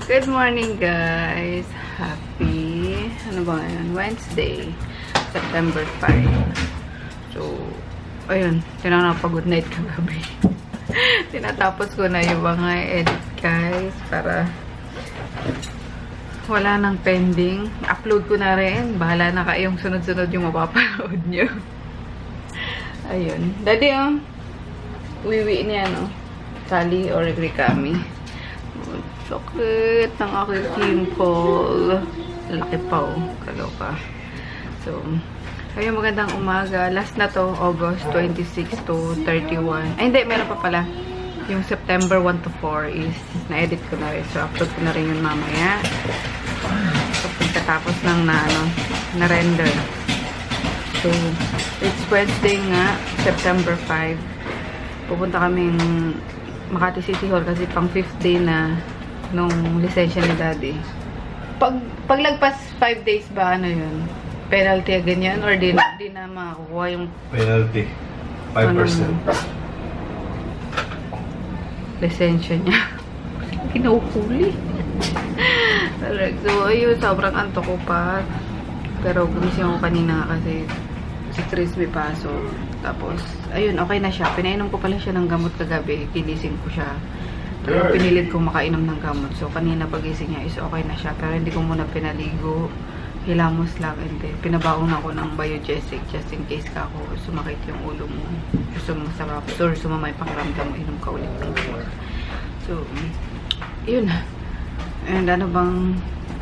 Good morning, guys. Happy, ano ba ngayon? Wednesday, September 5. So, ayun, tinanapag-good night kagabi. Tinatapos ko na yung mga edit, guys, para wala nang pending. Upload ko na rin. Bahala na kayong sunod-sunod yung mapapanood nyo. Ayun. Daddy, wiwi niya, no? Sally or Rikami. Sakit ng aking pimple. Laki pa, oh. Kaloka. So, ayun, magandang umaga. Last na to, August 26 to 31. Ay, hindi, meron pa pala. Yung September 1 to 4 is na-edit ko na rin. So, upload ko na rin yun mamaya. So, pagkatapos ng na-render. So, it's Wednesday nga, September 5. Pupunta kaming Makati City Hall kasi pang 5th day na nung lisensya ni Daddy. Paglagpas 5 days ba, ano yun? Penalty ganyan? Or di na makakuha yung penalty? 5%. Lisensya niya. Kinuhuli. So, ayun, sobrang antok ko pa. Pero gumising ako kanina kasi si Chris may pasok. Tapos, ayun, okay na siya. Pinainom ko pala siya ng gamot kagabi. Kinising ko siya. Pero pinilit kong makainom ng gamot. So, kanina pagising niya is okay na siya. Pero hindi ko muna pinaligo. Hilamos lang. And then, pinabaon ako ng biogesic just in case ka ako sumakit yung ulo mo. Gusto mo masarap. Or sumamay pakiramdam mo. Inom ka ulit ng gamot. So, yun. And ano bang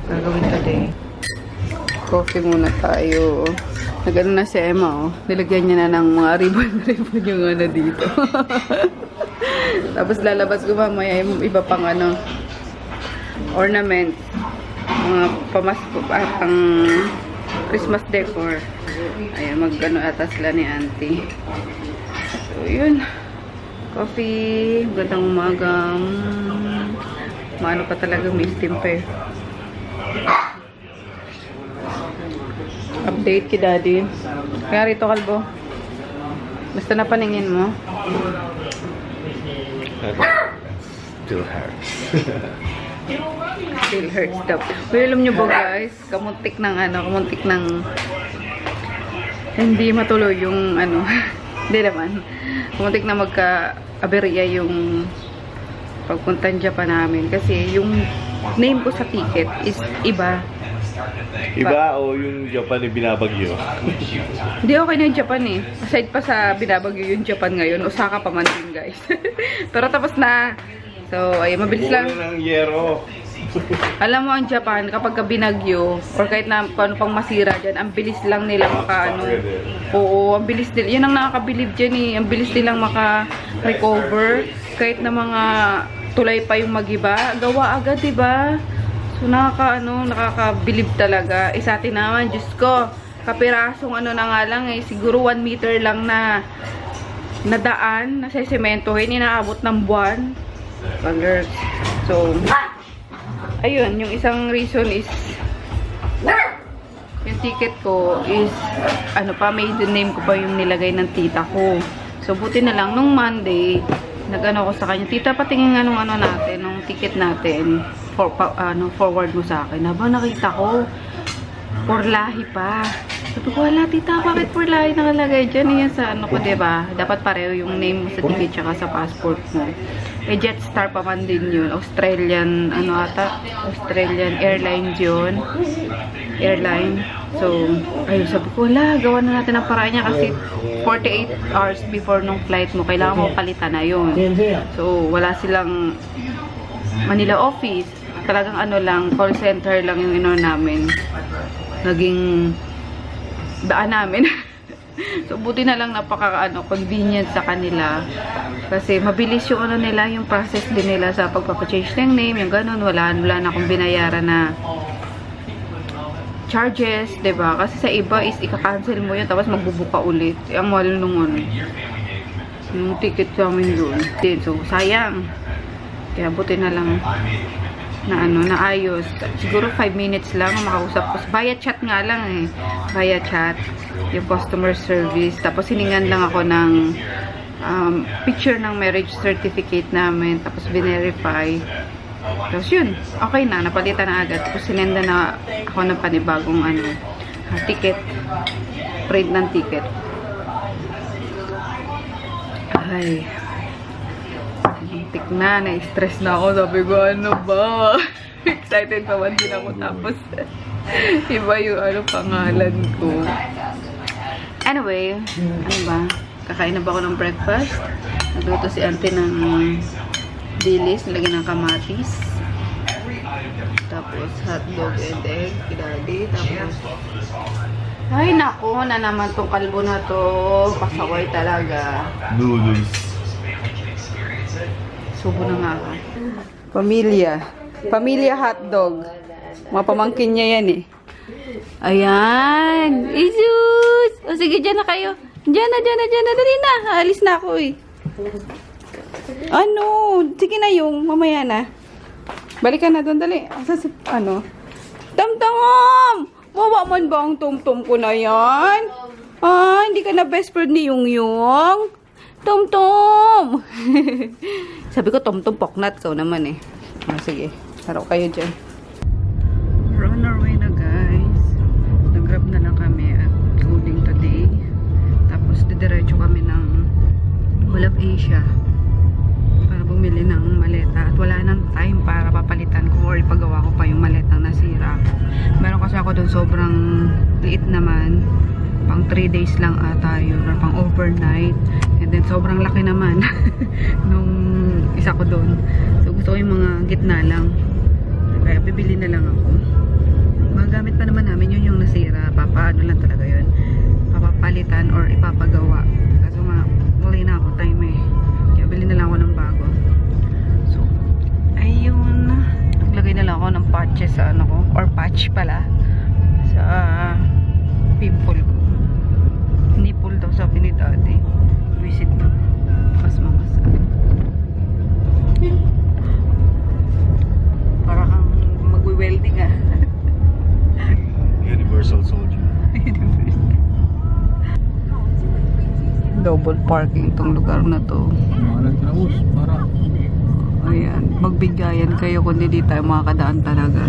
gagawin today? Coffee muna tayo. Nag-ano na si Emma, oh. Nilagyan niya na ng mga ribbon yung ano dito. Tapos lalabas ko mamaya yung iba pang ornament. Mga pamasko, pang Christmas decor. Ayan, mag-ano ata sila ni Auntie. So, yun. Coffee. Gandang umaga. Maano pa talaga, may steam pa eh. Update ki Daddy. Kaya rito, Kalbo. Basta napaningin mo. Still hurts. Still hurts daw. Pero alam nyo ba, guys, kamuntik ng hindi matuloy yung hindi naman. Kamuntik na magka-aberya yung pagpuntan Japan namin. Kasi yung name ko sa ticket is iba. Iba o yung Japan yung binabagyo? Hindi, okay na yung Japan eh. Aside pa sa binabagyo yung Japan ngayon, Osaka pa man din, guys. Pero tapos na. So, ay mabilis lang. Ng yero. Alam mo, ang Japan, kapag binagyo, or kahit na paano pang masira dyan, ang bilis lang nila Oo, ang bilis nila. Yan ang nakakabilib dyan eh. Ang bilis nilang maka-recover. Kahit na mga tulay pa yung magiba, gawa agad, diba? So, nakakabilib talaga. Sa atin naman, Diyos ko, kapirasong na nga lang eh, siguro 1 meter lang na daan, na sesementohin, inaabot ng buwan. Colors. So, ayun, yung isang reason is, yung ticket ko is, maiden name ko pa yung nilagay ng tita ko. So, buti na lang, nung Monday, nag-ano ko sa kanya, tita, patingin nga nung natin, nung ticket natin, forward mo sa akin. Haba, nakita ko, Porlahi pa. Sabi ko, wala, tita, bakit Porlahi nakalagay dyan? Yan sa ko, diba? Dapat pareho yung name mo sa ticket tsaka sa passport mo. Jetstar pa man din yun. Australian, Australian Airlines yun. Airline. So, ayun, sabi ko, wala, gawa na natin ang paraan niya kasi 48 hours before nung flight mo, kailangan mo palitan na yun. So, wala silang Manila office. Talagang lang, call center lang yung namin. Naging daan namin. So, buti na lang convenient sa kanila. Kasi mabilis yung nila, yung process din nila sa pagpapachange ng name, yung ganun. Wala na akong binayaran na charges, diba? Kasi sa iba is ika-cancel mo yun, tapos magbubuka ulit. Ang mahal nung yung ticket sa amin yun. So, sayang. Kaya buti na lang na naayos. Siguro 5 minutes lang makausap ko. Via chat nga lang eh. Via chat. Yung customer service. Tapos hiningan lang ako ng picture ng marriage certificate namin. Tapos verify. Tapos yun, okay na, napalitan na agad. Tapos sinenda na ako ng panibagong ticket. Print ng ticket. Ay, muntik na, na-stress na ako. Sabi ko, ano ba? Excited pa man din ako. Tapos, iba yung pangalan ko. Anyway, ano ba? Kakain na ba ako ng breakfast? Nagluto si auntie ng dilis, lagyan ng kamatis. Tapos, hotdog and egg, daddy. Tapos, ay nako, na naman tong kalbo na to. Pasaway talaga. Noodles. Subo na nga ako. Pamilya hotdog. Mga pamangkin niya yan eh. Ayan. Isus! O sige, dyan na kayo. Dyan na. Dali na. Alis na ako eh. Ano? Sige na yung. Mamaya na. Balikan na doon. Dali. Tam-tam! Wawa man ba ang tum-tum ko na yan? Ah, hindi ka na best friend ni Yung-Yung? Tum-tum! Sabi ko, tum-tum poknat. So naman eh. Sige. Haraw kayo dyan. We're on our way na guys. Nag-grab na lang kami at coding today. Tapos didiretso kami ng Mall of Asia para bumili ng maleta. At wala nang time para papalitan ko or ipagawa ko pa yung maletang nasira ko. Meron kasi ako doon sobrang liit naman. Pang 3 days lang ata yun or pang overnight. And then sobrang laki naman nung isa ko doon. So gusto ko yung mga gitna lang. Kaya bibili na lang ako. Magamit pa naman namin yun yung nasira. Papaano lang talaga yun. Papapalitan or ipapagawa. Kasi wala na ako time eh. Kaya bili na lang ako ng bago. So, ayun. Naglagay na lang ako ng patches sa ano ko. Or patch pala. Sa pimple ko. Nipple daw sabi ni daddy. Visit na. Mas mamasa. Para kang magwi-welding ah. Universal Soldier. Double parking itong lugar na to. Ayan. Magbigayan kayo kundi di tayo makakadaan talaga.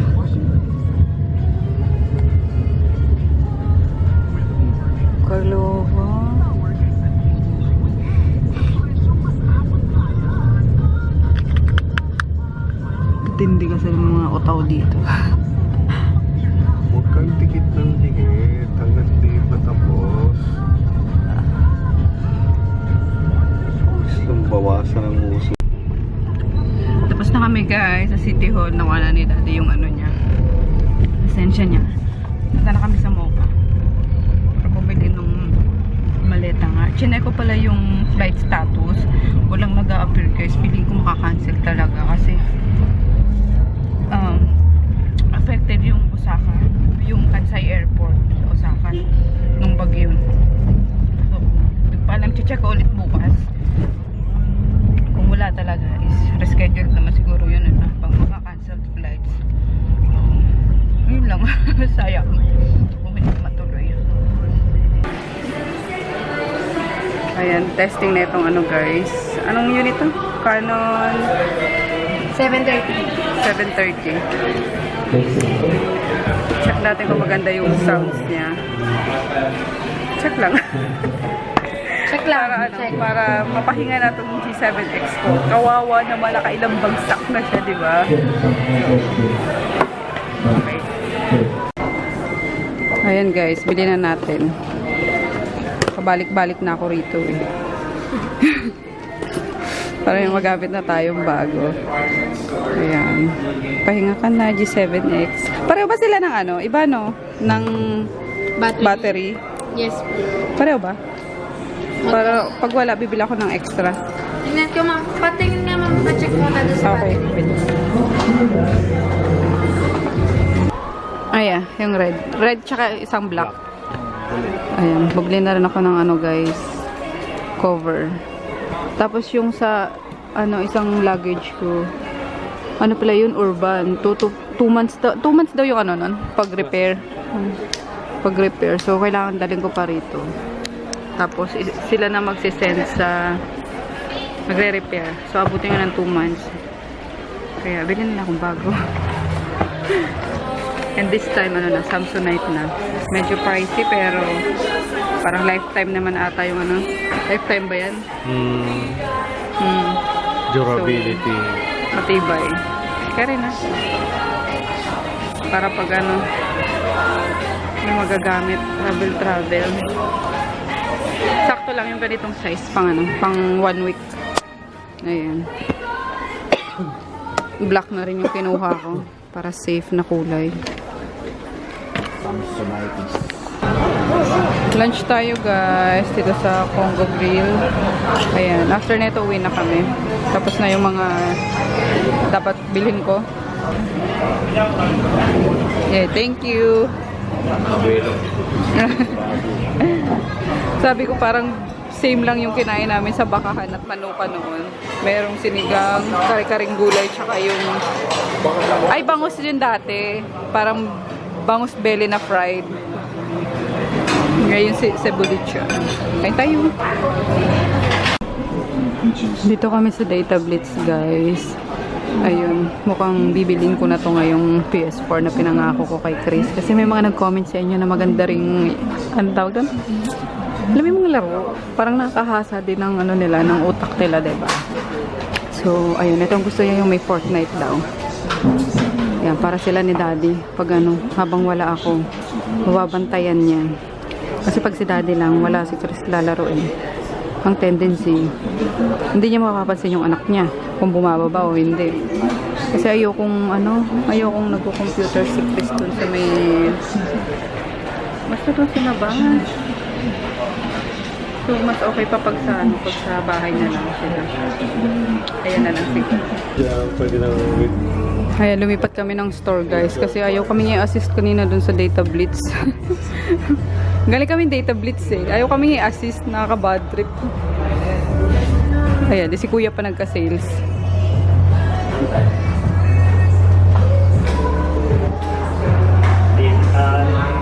Kalova. Tindi kasi ng mga otaw dito. Huwag kang tikit ng tikit. Hanggang di matapos. Gustong bawasan ang uso. Tapos na kami guys sa City Hall. Nawala ni daddy yung ano niya. Lisensya niya. Punta na kami sa Mocha. Para bumili nung maleta nga. Chinek ko pala yung flight status. Walang nag-a-appear guys. Feeling ko makakancel talaga kasi affected yung Osaka. Yung Kansai Airport sa Osaka nung bagyo. So, alam, check ko ulit bukas. Kung wala talaga is reschedule naman siguro yun pang mga canceled flights. Yun lang. Sayang kung hindi matuloy. Ayan, testing na itong ano guys. Anong unit to? Canon 730. Check natin kung maganda yung sounds niya. Check lang. Check lang. Para mapahinga na itong G7X ko. Kawawa naman, nakailang bagsak na siya, di ba? Okay. Ayan guys, bili na natin. Kabalik-balik na ako rito eh. Para yung magamit na tayong bago. Ayan. Pahinga ka na, G7X. Pareho ba sila ng ano? Iba no? Ng battery? Yes. Pareho ba? Para pag wala, bibili ako ng extra. Tingnan ko ma'am. Patingin nga ma'am. Pa-check mo na doon sa Okay. Ayan, yung red. Red tsaka isang black. Ayan, bubili na rin ako ng ano guys. Cover. Tapos yung sa ano isang luggage ko. Ano pala yun? Urban. 2 months daw. 2 months daw yung ano nun. Pag-repair. Pag-repair. So, kailangan dalhin ko pa rito. Tapos, sila na magsisend sa magre-repair. So, abutin nga ng 2 months. Kaya bilhin na akong bago. And this time, ano na, Samsonite na. Medyo pricey pero parang lifetime naman ata yung ano. Lifetime ba yan? Durability. Matibay. Kaya rin na. Para pag ano, may magagamit. Travel. Sakto lang yung ganitong size pang ano, pang 1 week. Ayan. Black na rin yung kinuha ko. Para safe na kulay. Lunch tayo guys. Dito sa Congo Grill. Ayan. After nito, uwi na kami. Tapos na yung mga dapat bilhin ko. Yeah, thank you. Sabi ko parang same lang yung kinain namin sa Bakahan at Manuka noon. Merong sinigang, kare-karing gulay, tsaka yung... Ay, bangus yun dati. Parang bangus belly na fried. Ngayon si cebulicha. Kain tayo. Dito kami sa Data Blitz, guys. Ayun, mukhang bibilin ko na to ngayong PS4 na pinangako ko kay Chris. Kasi may mga nag-comment sa inyo na maganda ring... Ano tawag doon? Alam mo yung mga laro, parang nakahasa din ng ano nila, ng utak nila, diba? So, ayun, itong gusto niya yung may Fortnite daw. Ayan, para sila ni Daddy. Pag ano, habang wala ako, mababantayan niya. Kasi pag si Daddy lang, wala si Chris lalaro eh. Ang tendency, hindi niya mapapansin yung anak niya, kung bumababa o hindi. Kasi ayokong nagko-computer si Chris dun sa may... Basta dun sa labas. So, mas okay pa pag sa bahay na lang sila. Ayan na lang, sige. Yeah, pwede lang with... Ayan, lumipat kami ng store, guys. Kasi ayaw kami i-assist kanina dun sa Data Blitz. Galing kami Data Blitz eh. Ayaw kami i-assist, nakaka-bad trip. Ayan, di si Kuya pa nagka-sales.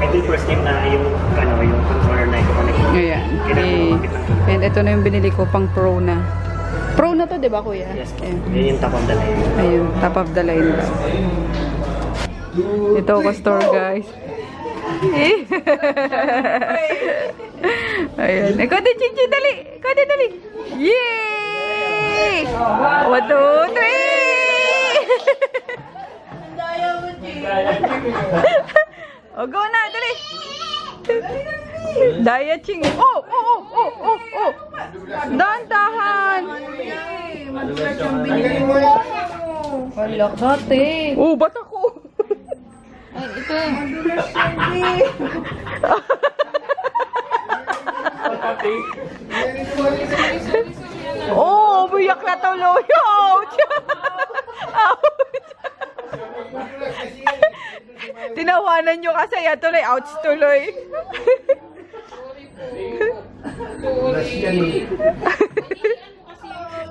Ito yung first time na yung controller na ito connect. Ayan. And ito na yung binili ko pang Pro na. Pro na to, di ba, Kuya? Yes po. Ayan. Yun yung top of the line. Ayun, top of the line daw. Ito ako store, guys. Ayan. Ikaw din, Chichi, dali! Ikaw din, dali! Yay! 1, 2, 3! O, go na, dali! Daya, Ching! Oh! Dahan-dahan! Wala kate. Oh, ba't ako? Ay, ito. Oh, buyak na tuloy. Ouch! Ouch! Tinawanan nyo kasi yan tuloy. Ouch tuloy.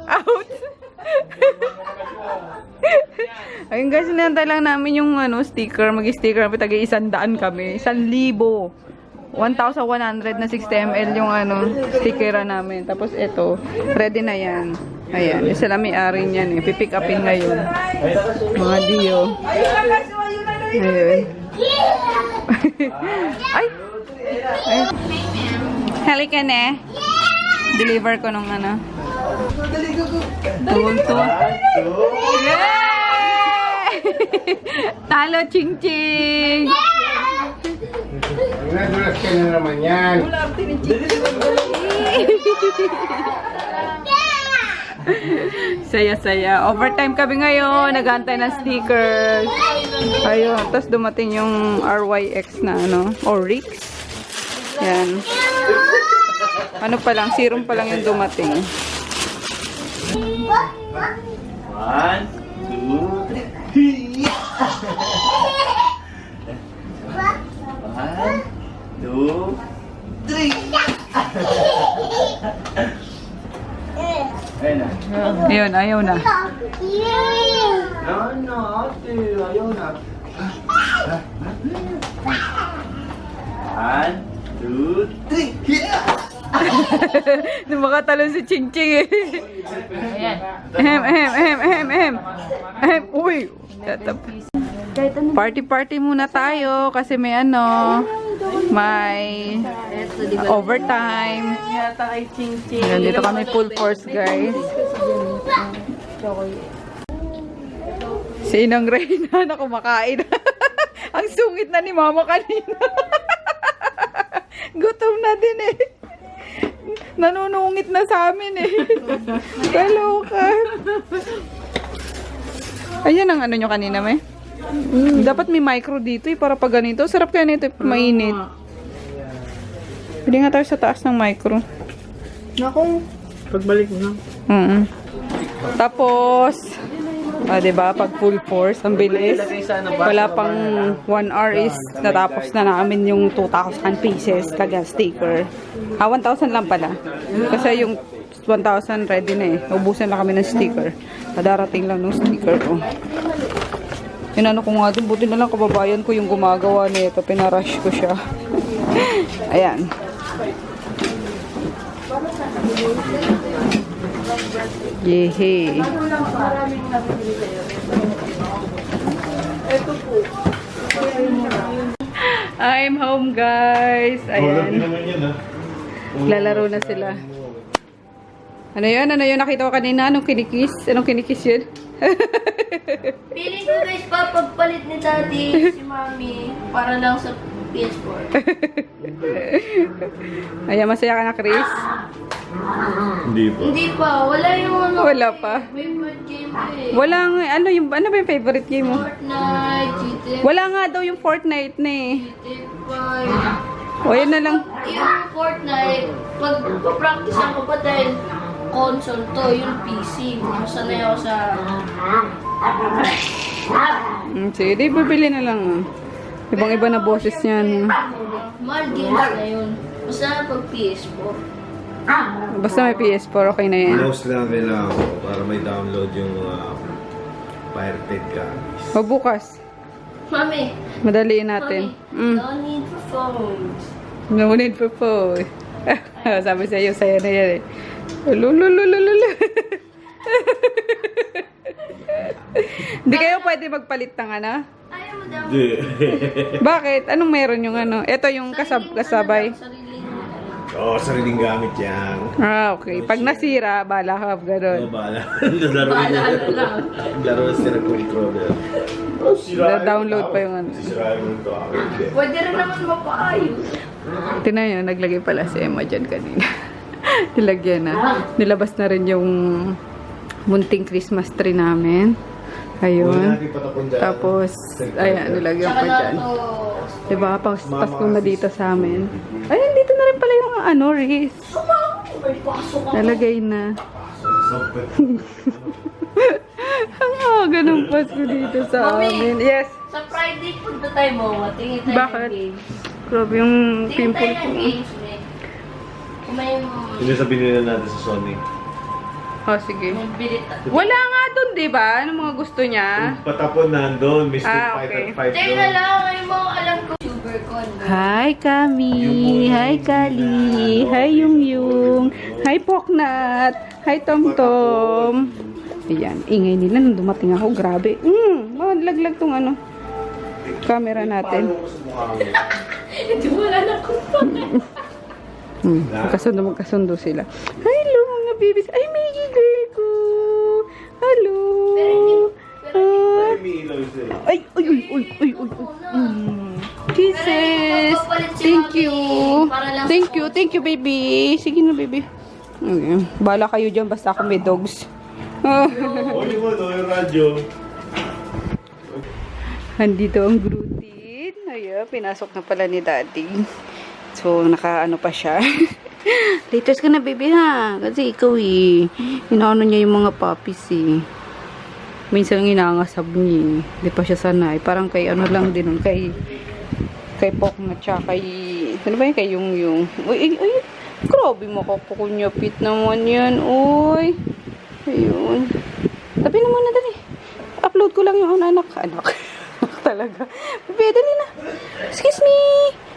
Ouch! Ayun guys, sinantay lang namin yung sticker. Mag-sticker kami, tagi 100 kami. 1,000. 1,100 na 60 ml yung stickeran namin. Tapos ito, ready na yan. Ayan, isa lang may-ari niyan eh. Pipick upin ngayon. Mga Dio. Ayun. Ay! Ay! Halika na. Deliver ko nung Tunto. Yay! Talo, ching-ching! Nadulas ka na naman yan. Saya-saya. Overtime kami ngayon. Nag-aantay ng stickers. Ayun. Tapos dumating yung RYX na or Rix. Yan. Ano pa lang, serum pa lang yung dumating. 1, 2, 3. 1, 2, 3. Ayun, ayaw na. No, ate. Ayaw na. 1, 2, 3. Hindi makatalon si Ching Ching eh. Ahem. Uy. Party muna tayo kasi may may overtime. Ayan, dito kami full force, guys. Si Inang Reyna na kumakain. Ang sungit na ni Mama kanina. Gutom na din eh. Nanunungit na sa amin eh. Kaloka. Ayan ang nyo kanina, may. Dapat may micro dito eh, para pag ganito. Sarap kaya nito, mainit. Pwede nga tayo sa taas ng micro. Naku, pagbalik mo. Tapos, diba, pag full force, ang bilis. Wala pang 1 hour is natapos na namin yung 2,000 pieces taga sticker. 1,000 lang pala. Kasi yung 1,000 ready na eh. Ubusan na kami ng sticker. Darating lang ng sticker ko. Inano ko nga din, buti na lang kababayan ko yung gumagawa nito. Pinarush ko siya. Ayan. Yehey. I'm home, guys. Ayan. Lalaro na sila. Ano yun? Nakita ko kanina. Anong kinikis? Anong kinikis yun? Feeling ko guys, papagpalit ni Daddy si Mami para lang sa PS4. Ayan, masaya ka na, Chris? Hindi pa. Wala yung Wala pa. favorite game ko eh. Wala nga. Ano ba yung favorite game mo? Fortnite, GTA Wala nga daw yung Fortnite na eh. 5. O, yun na lang. Yung Fortnite, pag practice ako pa dahil console to, yung PC. Sanay ako sa... Sige, di bibili na lang. Ibang-iba na boses niyan. Mahal games na yun. Basta pag PS4. Basta may PS4, okay na yan. Close lang nila ako para may download yung mga pirated copies. O, bukas. Mami, Madaliin natin. no need for phones. No need for phone. Sabi sa'yo, sa'yo na yan eh. Lulululululu. Hindi kayo pwede magpalit ng ano? Ayaw mo daw. Bakit? Anong meron yung ano? Ito yung kasabay. Sariling gamit yan. Okay. Pag nasira, bala ka, gano'n. Bahala. Laro sila controller. Na-download pa yung ano. Sisirahin mo ito. Pwede rin naman mapaayos. Tingnan nyo, naglagay pala si Emma dyan kanina. Nilagyan na. Nilabas na rin yung munting Christmas tree namin. Ayun. Tapos, ayan, nilagyan pa dyan. Diba? Pasko na dito sa amin. Ayun, dito na rin pala yung ano, wreath. Nalagay na. Ang ganun Pasko dito sa amin. Yes. Sa Friday, punta tayo mo. Tingin tayo Bakit? ng games. Grabe yung Tingin tayo pimple ko. ng games, eh. Kung may... Hindi sabihin nila natin sa Sony. Oh, sige. May bilit. Wala nga dun, di ba? Ano mga gusto niya? Patapon nandun. Mr. Okay. Fight Tayo na lang. Yung mga alam ko. Supercon. Hi, Kami. Hi, Kali. Hi, Yung. Hi, Poknat. Hi, Tom. Ayan. Ingay nila nung dumating ako. Grabe. Malaglag tong ano. Camera natin. Hindi wala na ko. Magkasundo sila. Hello, mga babies. Ay, Maggie girl ko. Hello. Ay. Kisses. Thank you, baby. Sige na, baby. Okay. Bala kayo dyan, basta ako may dogs. Oli mo, yung radyo. Andito ang Grutin. Ayan, pinasok na pala ni Daddy. So, naka-ano pa siya. Latest ka na, baby, ha? Kasi ikaw, eh. Inaano niya yung mga puppies, eh. Minsan inangasab niya, eh. Di pa siya sanay. Parang kay ano lang din, kay Poknat, tsaka kay... Ano ba yun? Kay Yung. Uy, grabe makapukunyapit naman yan, uy. Ayun. Tabi na muna, dali. Upload ko lang yung anak. Talaga. Bebe, dali na. Excuse me.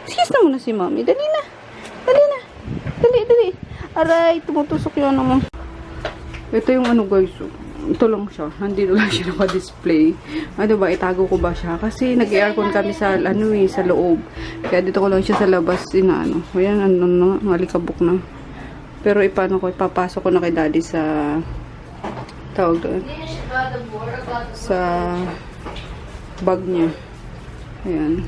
Excuse na muna si Mommy. Dali na. Dali, dali. Aray, tumutusok yung ano mo. Ito yung ano guys. Ito lang siya. Nandito lang siya naka-display. Ano ba, itago ko ba siya? Kasi nag-aircon kami sa, ano eh, sa loob. Kaya dito ko lang siya sa labas, ano. Ayan, ano na, malikabok na. Pero ipano ko, ipapasok ko na kay daddy sa, tawag doon, sa bag niya. Ayan.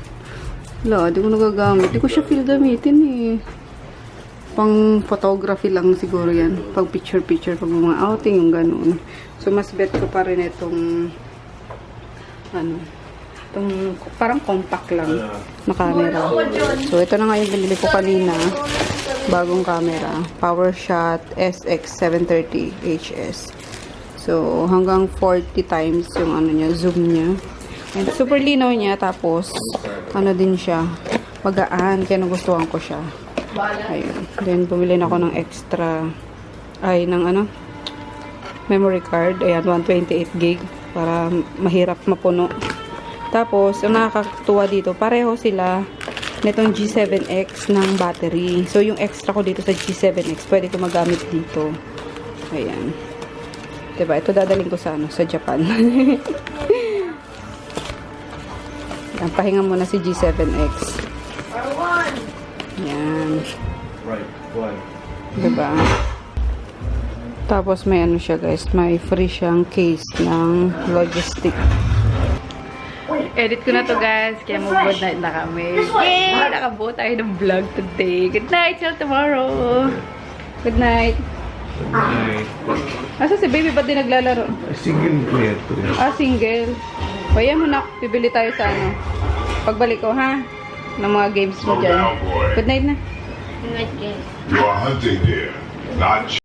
Wala, di ko nagagamit. Di ko siya feel gamitin eh. Pang photography lang siguro yan. Pag picture-picture, pag mga outing, yung ganun. So, mas bet ko pa rin itong, ano, itong parang compact lang na camera. So, ito na nga yung binili ko kanina. Bagong camera. PowerShot SX730 HS. So, hanggang 40 times yung ano niya, zoom niya. And super linaw niya. Tapos, ano din siya, magaan. Kaya nagustuhan ko siya. Ayun. Then, bumili na ako ng extra, ng ano, memory card. Ayan, 128 gig para mahirap mapuno. Tapos, ang nakakatuwa dito, pareho sila nitong G7X ng battery. So, yung extra ko dito sa G7X, pwede ko magamit dito. Ayan. Diba? Ito dadaling ko sa, sa Japan. Ayan, pahinga muna si G7X. Ayan. Right, one. Diba? Tapos may ano siya guys, may free siyang case ng logistic. Edit ko na to guys, kaya mag-good night na kami. Yay! Nakabuo tayo ng vlog today. Good night till tomorrow. Good night. Ay, Asa si baby, ba't di naglalaro? single player to rin. Single. Kaya mo na, bibili tayo sa ano. Pagbalik ko ha, ng mga games mo dyan. Good night na. Good night, guys. You're hunting here, not